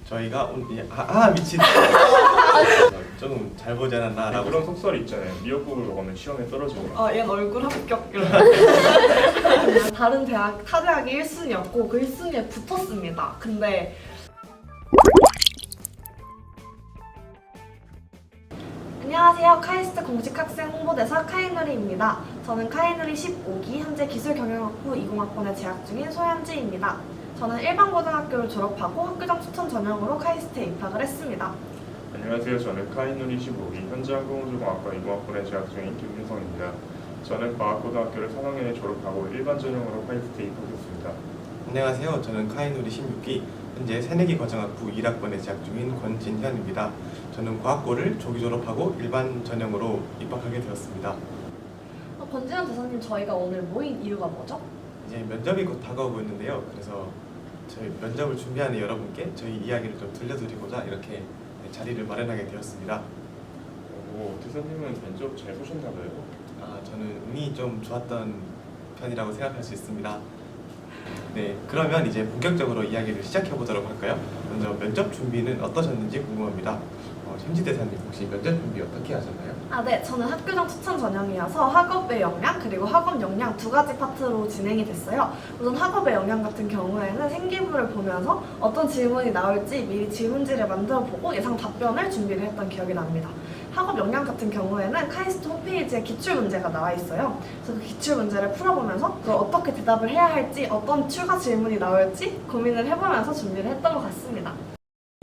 저희가 오늘 미친 조금 잘 보지 않았나라고. 그런 속설이 있잖아요. 미역국을 먹으면 시험에 떨어지고. 얘는 얼굴 합격. 다른 대학 타 대학이 1순위였고 그 1순위에 붙었습니다. 근데 안녕하세요. 카이스트 공식 학생 홍보대사 카이누리입니다. 저는 카이누리 15기 현재 기술경영학부 20학번에 재학 중인 소현지입니다. 저는 일반고등학교를 졸업하고 학교장 추천 전형으로 카이스트에 입학을 했습니다. 안녕하세요. 저는 카이누리 15기 현재 항공우주공학과 20학번에 재학 중인 김윤성입니다. 저는 과학고등학교를 3학년에 졸업하고 일반 전형으로 카이스트에 입학했습니다. 안녕하세요. 저는 카이누리 16기 현재 새내기 과정학부 1학번에 재학 중인 권진현입니다. 저는 과학고를 조기 졸업하고 일반 전형으로 입학하게 되었습니다. 권진현 대사님, 저희가 오늘 모인 이유가 뭐죠? 이제 면접이 곧 다가오고 있는데요. 그래서 저희 면접을 준비하는 여러분께 저희 이야기를 좀 들려드리고자 이렇게 자리를 마련하게 되었습니다. 대사님은 면접 잘 보셨나 봐요. 저는 운이 좀 좋았던 편이라고 생각할 수 있습니다. 네, 그러면 이제 본격적으로 이야기를 시작해 보도록 할까요? 먼저 면접 준비는 어떠셨는지 궁금합니다. 현지 대사님 혹시 면접 준비 어떻게 하셨나요? 네. 저는 학교장 추천 전형이어서 학업의 역량 그리고 학업 역량 두 가지 파트로 진행이 됐어요. 우선 학업의 역량 같은 경우에는 생기부를 보면서 어떤 질문이 나올지 미리 질문지를 만들어 보고 예상 답변을 준비를 했던 기억이 납니다. 학업 역량 같은 경우에는 카이스트 홈페이지에 기출 문제가 나와 있어요. 그래서 그 기출 문제를 풀어보면서 그걸 어떻게 대답을 해야 할지, 어떤 추가 질문이 나올지 고민을 해보면서 준비를 했던 것 같습니다.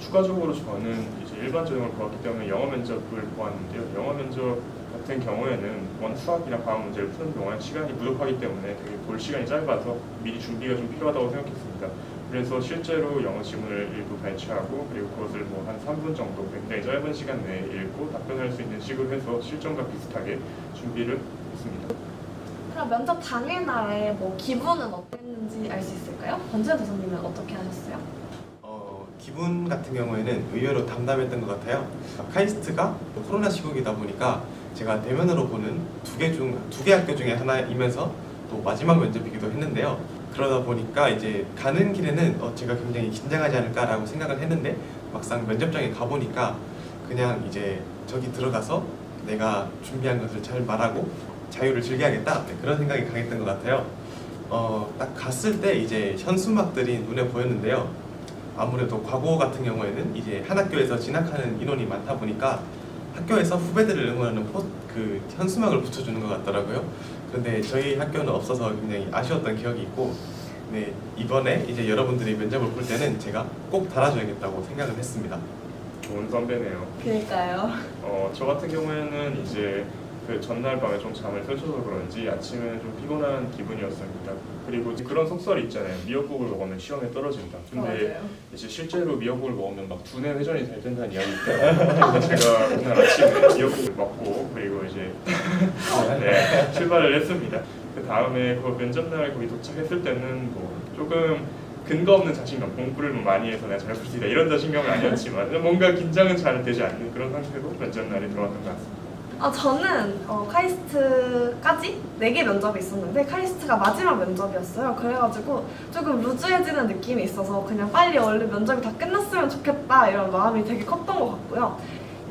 추가적으로 저는 이제 일반 전형을 보았기 때문에 영어 면접을 보았는데요. 영어 면접 같은 경우에는 원 수학이나 과학 문제를 푸는 동안 시간이 부족하기 때문에 되게 볼 시간이 짧아서 미리 준비가 좀 필요하다고 생각했습니다. 그래서 실제로 영어 지문을 일부 발췌하고 그리고 그것을 뭐 한 3분 정도 굉장히 짧은 시간 내에 읽고 답변할 수 있는 식으로 해서 실전과 비슷하게 준비를 했습니다. 그럼 면접 당일날에 뭐 기분은 어땠는지 알 수 있을까요? 권진현 대사님은 어떻게 하셨어요? 기분 같은 경우에는 의외로 담담했던 것 같아요. 카이스트가 코로나 시국이다 보니까 제가 대면으로 보는 두 개 학교 중에 하나이면서 또 마지막 면접이기도 했는데요. 그러다 보니까 이제 가는 길에는 제가 굉장히 긴장하지 않을까라고 생각을 했는데 막상 면접장에 가보니까 그냥 이제 저기 들어가서 내가 준비한 것을 잘 말하고 자유를 즐겨야겠다, 그런 생각이 강했던 것 같아요. 딱 갔을 때 이제 현수막들이 눈에 보였는데요. 아무래도 과거 같은 경우에는 이제 한 학교에서 진학하는 인원이 많다 보니까 학교에서 후배들을 응원하는 그 현수막을 붙여주는 것 같더라고요. 그런데 저희 학교는 없어서 굉장히 아쉬웠던 기억이 있고, 네, 이번에 이제 여러분들이 면접을 볼 때는 제가 꼭 달아줘야겠다고 생각을 했습니다. 좋은 선배네요. 그러니까요. 저 같은 경우에는 이제 그 전날 밤에 좀 잠을 설쳐서 그런지 아침에는 좀 피곤한 기분이었습니다. 그리고 그런 속설이 있잖아요. 미역국을 먹으면 시험에 떨어진다. 근데 맞아요. 이제 실제로 미역국을 먹으면 막 두뇌 회전이 잘 된다는 이야기 있잖아요. 제가 오늘 아침에 미역국을 먹고 그리고 이제 출발을 했습니다. 그 다음에 그 면접날 거기 도착했을 때는 뭐 조금 근거 없는 자신감, 공부를 많이 해서 내가 잘 볼 수 있다 이런 자신감은 아니었지만 뭔가 긴장은 잘 되지 않는 그런 상태로 면접날에 들어왔던 것 같습니다. 저는 카이스트까지 4개 면접이 있었는데 카이스트가 마지막 면접이었어요. 그래가지고 조금 루즈해지는 느낌이 있어서 그냥 빨리 얼른 면접이 다 끝났으면 좋겠다 이런 마음이 되게 컸던 것 같고요.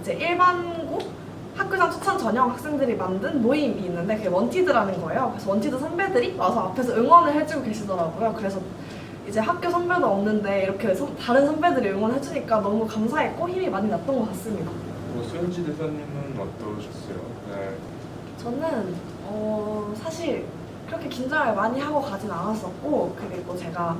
이제 일반고 학교장 추천 전형 학생들이 만든 모임이 있는데 그게 원티드라는 거예요. 그래서 원티드 선배들이 와서 앞에서 응원을 해주고 계시더라고요. 그래서 이제 학교 선배도 없는데 이렇게 다른 선배들이 응원해주니까 너무 감사했고 힘이 많이 났던 것 같습니다. 수현지 대사님은 어떠셨어요? 네. 저는 사실 그렇게 긴장을 많이 하고 가진 않았었고, 그리고 제가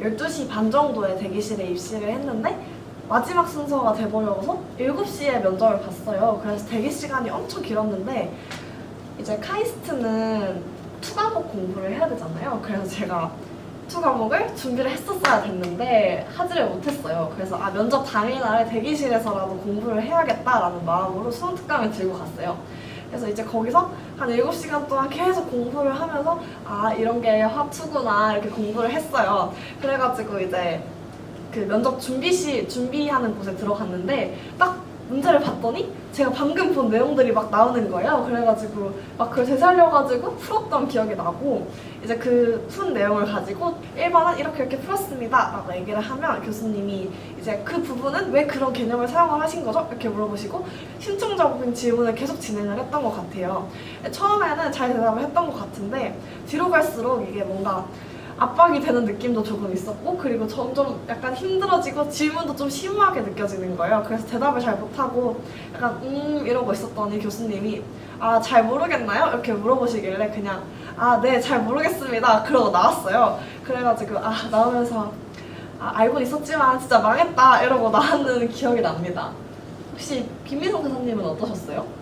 12시 반 정도에 대기실에 입실을 했는데 마지막 순서가 돼버려서 7시에 면접을 봤어요. 그래서 대기 시간이 엄청 길었는데 이제 카이스트는 2과목 공부를 해야 되잖아요. 그래서 제가 2과목을 준비를 했었어야 됐는데 하지를 못했어요. 그래서 면접 당일날에 대기실에서라도 공부를 해야겠다라는 마음으로 수능 특강을 들고 갔어요. 그래서 이제 거기서 한 7시간 동안 계속 공부를 하면서 이런 게 화투구나 이렇게 공부를 했어요. 그래가지고 이제 그 면접 준비하는 곳에 들어갔는데 딱 문제를 봤더니 제가 방금 본 내용들이 막 나오는 거예요. 그래가지고 막 그걸 되살려가지고 풀었던 기억이 나고 이제 그 푼 내용을 가지고 1번은 이렇게 풀었습니다 라고 얘기를 하면 교수님이 이제 그 부분은 왜 그런 개념을 사용을 하신 거죠? 이렇게 물어보시고 심층적인 질문을 계속 진행을 했던 것 같아요. 처음에는 잘 대답을 했던 것 같은데 뒤로 갈수록 이게 뭔가 압박이 되는 느낌도 조금 있었고 그리고 점점 약간 힘들어지고 질문도 좀 심하게 느껴지는 거예요. 그래서 대답을 잘 못하고 약간 이러고 있었더니 교수님이 아, 잘 모르겠나요? 이렇게 물어보시길래 그냥 아, 네, 잘 모르겠습니다. 그러고 나왔어요. 그래가지고 나오면서 알고 있었지만 진짜 망했다 이러고 나왔는 기억이 납니다. 혹시 김민성 교사님은 어떠셨어요?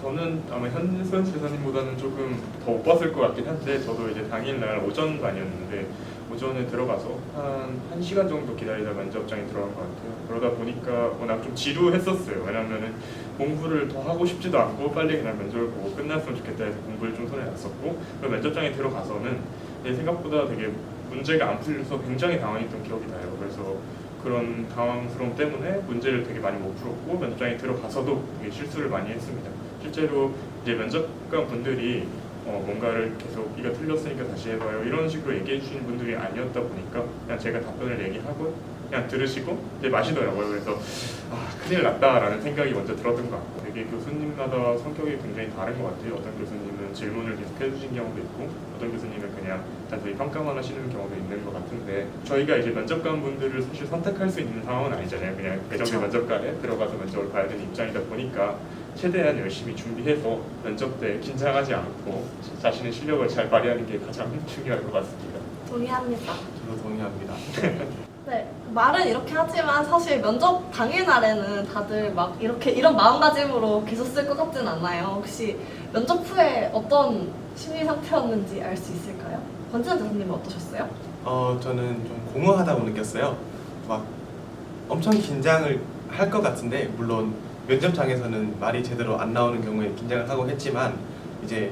저는 아마 현수연 교사님보다는 조금 더 못 봤을 것 같긴 한데 저도 이제 당일날 오전반이었는데 오전에 들어가서 한 1시간 정도 기다리다 면접장에 들어간 것 같아요. 그러다 보니까 워낙 좀 지루했었어요. 왜냐면은 공부를 더 하고 싶지도 않고 빨리 그냥 면접을 보고 끝났으면 좋겠다 해서 공부를 좀 손에 놨었고 그리고 면접장에 들어가서는 생각보다 되게 문제가 안 풀려서 굉장히 당황했던 기억이 나요. 그래서 그런 당황스러움 때문에 문제를 되게 많이 못 풀었고 면접장에 들어가서도 되게 실수를 많이 했습니다. 실제로 이제 면접관 분들이 뭔가를 계속 이거 틀렸으니까 다시 해봐요 이런 식으로 얘기해 주시는 분들이 아니었다 보니까 그냥 제가 답변을 얘기하고 그냥 들으시고 이제 마시더라고요. 그래서 큰일 났다라는 생각이 먼저 들었던 것 같고 되게 교수님마다 성격이 굉장히 다른 것 같아요. 어떤 교수님은 질문을 계속 해주신 경우도 있고 어떤 교수님은 그냥 단순히 평가만 하시는 경우도 있는 것 같은데 저희가 이제 면접관 분들을 사실 선택할 수 있는 상황은 아니잖아요. 그냥 배정된 면접관에 들어가서 면접을 봐야 되는 입장이다 보니까 최대한 열심히 준비해서 면접 때 긴장하지 않고 자신의 실력을 잘 발휘하는 게 가장 중요할 것 같습니다. 동의합니다. 저도 동의합니다. 네, 말은 이렇게 하지만 사실 면접 당일날에는 다들 막 이런 마음가짐으로 계셨을 것 같진 않아요. 혹시 면접 후에 어떤 심리 상태였는지 알 수 있을까요? 권진아 교수님은 어떠셨어요? 저는 좀 공허하다고 느꼈어요. 막 엄청 긴장을 할 것 같은데 물론 면접장에서는 말이 제대로 안 나오는 경우에 긴장을 하고 했지만 이제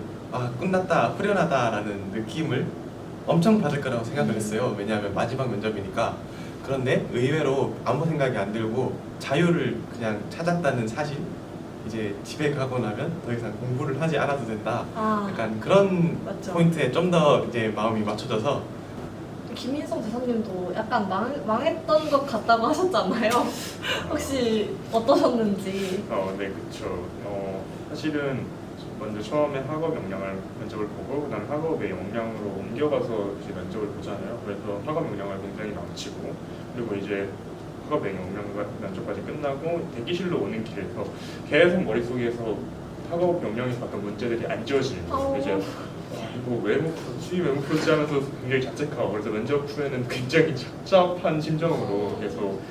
끝났다, 후련하다라는 느낌을 엄청 받을 거라고 생각을 했어요. 왜냐하면 마지막 면접이니까. 그런데 의외로 아무 생각이 안 들고 자유를 그냥 찾았다는 사실, 이제 집에 가고 나면 더 이상 공부를 하지 않아도 된다. 약간 그런 맞죠. 포인트에 좀 더 이제 마음이 맞춰져서. 김민성 대사님도 약간 망했던 것 같다고 하셨잖아요. 혹시 어떠셨는지? 네, 그렇죠. 사실은 먼저 처음에 학업 역량을 면접을 보고 그다음에 학업의 역량으로 옮겨가서 이제 면접을 보잖아요. 그래서 학업 역량을 굉장히 망치고 그리고 이제 학업의 역량 면접까지 끝나고 대기실로 오는 길에서 계속 머릿속에서 학업 역량에서 봤던 문제들이 안 지워지는 거예요. 이제 이거 왜 못 풀었지? 왜 못 풀었지? 하면서 굉장히 자책하고 그래서 면접 후에는 굉장히 착잡한 심정으로 계속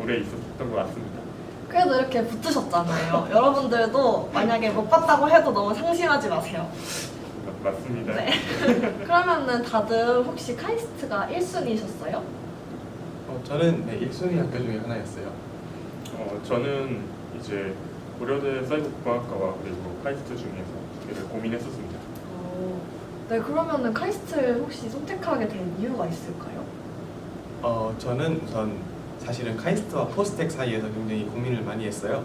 오래 있었던 것 같습니다. 그래도 이렇게 붙으셨잖아요. 여러분들도 만약에 못 봤다고 해도 너무 상심하지 마세요. 맞습니다. 네. 그러면은 다들 혹시 카이스트가 1순위셨어요? 저는 1순위 학교 중에 하나였어요. 저는 이제 고려대 사이버공학과와 그리고 카이스트 중에서 두 개를 고민했었습니다. 네, 그러면은 카이스트를 혹시 선택하게 된 이유가 있을까요? 저는 우선 사실은 카이스트와 포스텍 사이에서 굉장히 고민을 많이 했어요.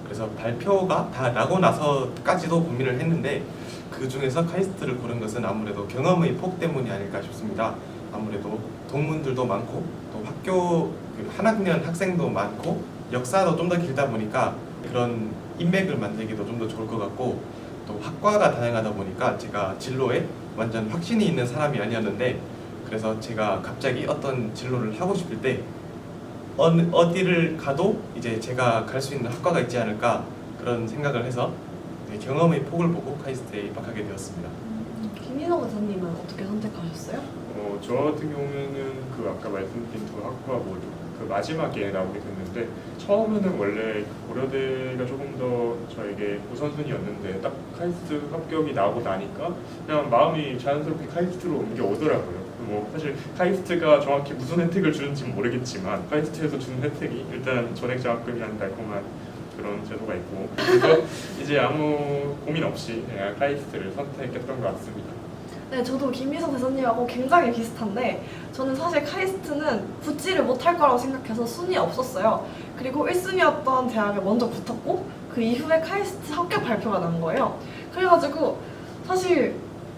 그래서 발표가 다 나고 나서까지도 고민을 했는데 그 중에서 카이스트를 고른 것은 아무래도 경험의 폭 때문이 아닐까 싶습니다. 아무래도 동문들도 많고 또 학교 한 학년 학생도 많고 역사도 좀 더 길다 보니까 그런 인맥을 만들기도 좀 더 좋을 것 같고 또 학과가 다양하다 보니까 제가 진로에 완전 확신이 있는 사람이 아니었는데 그래서 제가 갑자기 어떤 진로를 하고 싶을 때 어디를 가도 이제 제가 갈 수 있는 학과가 있지 않을까 그런 생각을 해서 경험의 폭을 보고 카이스트에 입학하게 되었습니다. 김민성 교수님은 어떻게 선택하셨어요? 저 같은 경우에는 그 아까 말씀드린 두 학과 모두 그 마지막에 나오게 됐는데 처음에는 원래 고려대가 조금 더 저에게 우선순위였는데 딱 카이스트 합격이 나오고 나니까 그냥 마음이 자연스럽게 카이스트로 옮겨오더라고요. 뭐 사실 카이스트가 정확히 무슨 혜택을 주는지 모르겠지만 카이스트에서 주는 혜택이 일단 전액장학금이라는 달콤한 그런 제도가 있고 그래서 이제 아무 고민 없이 그냥 카이스트를 선택했던 것 같습니다. 네, 저도 김희서 대사님하고 굉장히 비슷한데 저는 사실 카이스트는 붙지를 못할 거라고 생각해서 순위에 없었어요. 그리고 1순위였던 대학에 먼저 붙었고 그 이후에 카이스트 합격 발표가 난 거예요. 그래가지고 사실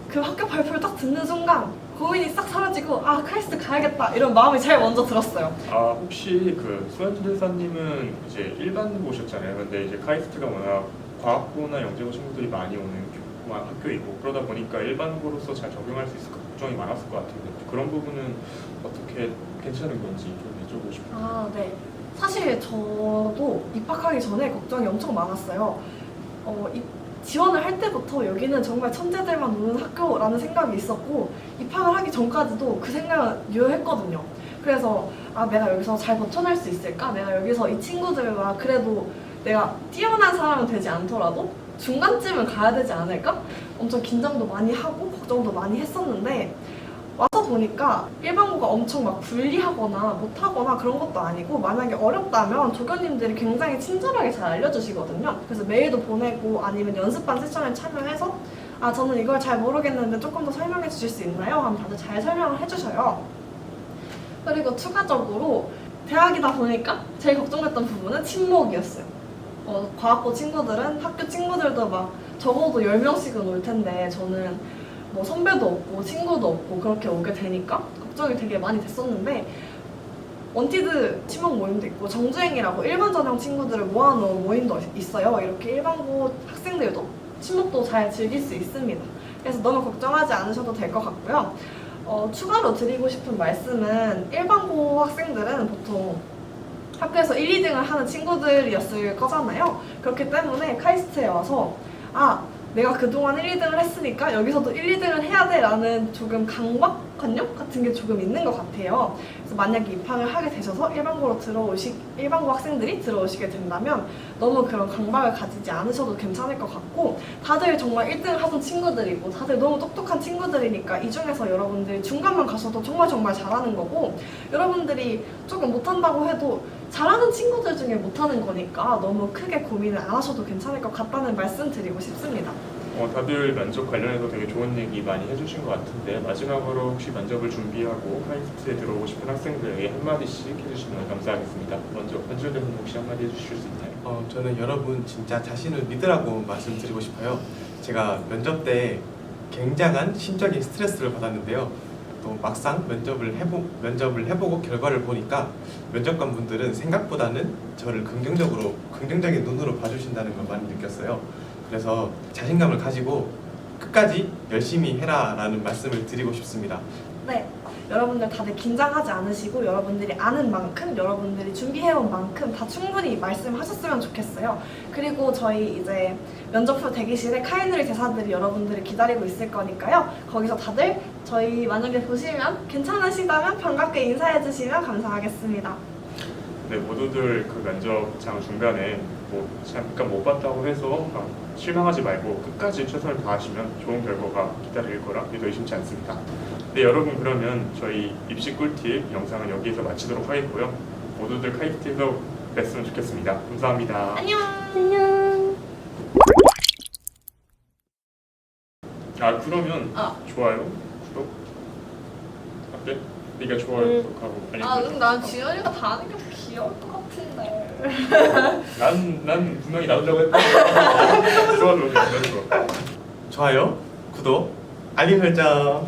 그 합격 발표를 딱 듣는 순간 고민이 싹 사라지고 아 카이스트 가야겠다 이런 마음이 제일 먼저 들었어요. 아 혹시 그 수현주 대사님은 이제 일반고셨잖아요. 근데 이제 카이스트가 워낙 과학고나 영재고 친구들이 많이 오는 학교이고 그러다 보니까 일반고로서 잘 적용할 수 있을까 걱정이 많았을 것 같은데 그런 부분은 어떻게 괜찮은 건지 좀 여쭤보고 싶어요. 아, 네. 사실 저도 입학하기 전에 걱정이 엄청 많았어요. 지원을 할 때부터 여기는 정말 천재들만 노는 학교라는 생각이 있었고 입학을 하기 전까지도 그 생각은 유효했거든요. 그래서 아 내가 여기서 잘 버텨낼 수 있을까? 내가 여기서 이 친구들과 그래도 내가 뛰어난 사람은 되지 않더라도 중간쯤은 가야 되지 않을까? 엄청 긴장도 많이 하고 걱정도 많이 했었는데 와서 보니까 일반고가 엄청 막 불리하거나 못하거나 그런 것도 아니고 만약에 어렵다면 조교님들이 굉장히 친절하게 잘 알려주시거든요. 그래서 메일도 보내고 아니면 연습반 세션에 참여해서 아 저는 이걸 잘 모르겠는데 조금 더 설명해 주실 수 있나요? 하면 다들 잘 설명을 해주셔요. 그리고 추가적으로 대학이다 보니까 제일 걱정됐던 부분은 친목이었어요. 과학고 친구들은 학교 친구들도 막 적어도 10명씩은 올 텐데 저는 뭐 선배도 없고 친구도 없고 그렇게 오게 되니까 걱정이 되게 많이 됐었는데 원티드 친목 모임도 있고 정주행이라고 일반 전형 친구들을 모아놓은 모임도 있어요. 이렇게 일반고 학생들도 친목도 잘 즐길 수 있습니다. 그래서 너무 걱정하지 않으셔도 될 것 같고요. 추가로 드리고 싶은 말씀은 일반고 학생들은 보통 학교에서 1, 2등을 하는 친구들이었을 거잖아요. 그렇기 때문에 카이스트에 와서 아 내가 그동안 1, 2등을 했으니까 여기서도 1, 2등을 해야 돼 라는 조금 강박관념 같은 게 조금 있는 것 같아요. 그래서 만약에 입학을 하게 되셔서 일반고 학생들이 들어오시게 된다면 너무 그런 강박을 가지지 않으셔도 괜찮을 것 같고 다들 정말 1등을 하던 친구들이고 다들 너무 똑똑한 친구들이니까 이 중에서 여러분들이 중간만 가셔도 정말 잘하는 거고 여러분들이 조금 못한다고 해도 잘하는 친구들 중에 못하는 거니까 너무 크게 고민을 안 하셔도 괜찮을 것 같다는 말씀 드리고 싶습니다. 다들 면접 관련해서 되게 좋은 얘기 많이 해주신 것 같은데 마지막으로 혹시 면접을 준비하고 카이스트에 들어오고 싶은 학생들에게 한마디씩 해주시면 감사하겠습니다. 먼저 한주현 대표님 혹시 한마디 해주실 수 있나요? 저는 여러분 진짜 자신을 믿으라고 말씀드리고 싶어요. 제가 면접 때 굉장한 심적인 스트레스를 받았는데요. 또 막상 면접을 해보고 결과를 보니까 면접관 분들은 생각보다는 저를 긍정적인 눈으로 봐주신다는 걸 많이 느꼈어요. 그래서 자신감을 가지고 끝까지 열심히 해라라는 말씀을 드리고 싶습니다. 네, 여러분들 다들 긴장하지 않으시고 여러분들이 아는 만큼, 여러분들이 준비해온 만큼 다 충분히 말씀하셨으면 좋겠어요. 그리고 저희 이제 면접 후 대기실에 카이누리 대사들이 여러분들을 기다리고 있을 거니까요. 거기서 다들 저희 만약에 보시면 괜찮으시다면 반갑게 인사해 주시면 감사하겠습니다. 네, 모두들 그 면접장 중간에 뭐 잠깐 못 봤다고 해서 막 실망하지 말고 끝까지 최선을 다하시면 좋은 결과가 기다릴 거라 믿어 의심치 않습니다. 네, 여러분 그러면 저희 입시 꿀팁 영상은 여기에서 마치도록 하겠고요. 모두들 카이스트에서 뵀으면 좋겠습니다. 감사합니다. 안녕. 그러면 좋아요, 구독, 어때? 네가 좋아요, 구독하고 근데 난 지연이가 다 하는 게 귀여울 것 같은데. 난 분명히 나오려고 했다. 좋아요, 좋아요, 구독, 알림 설정.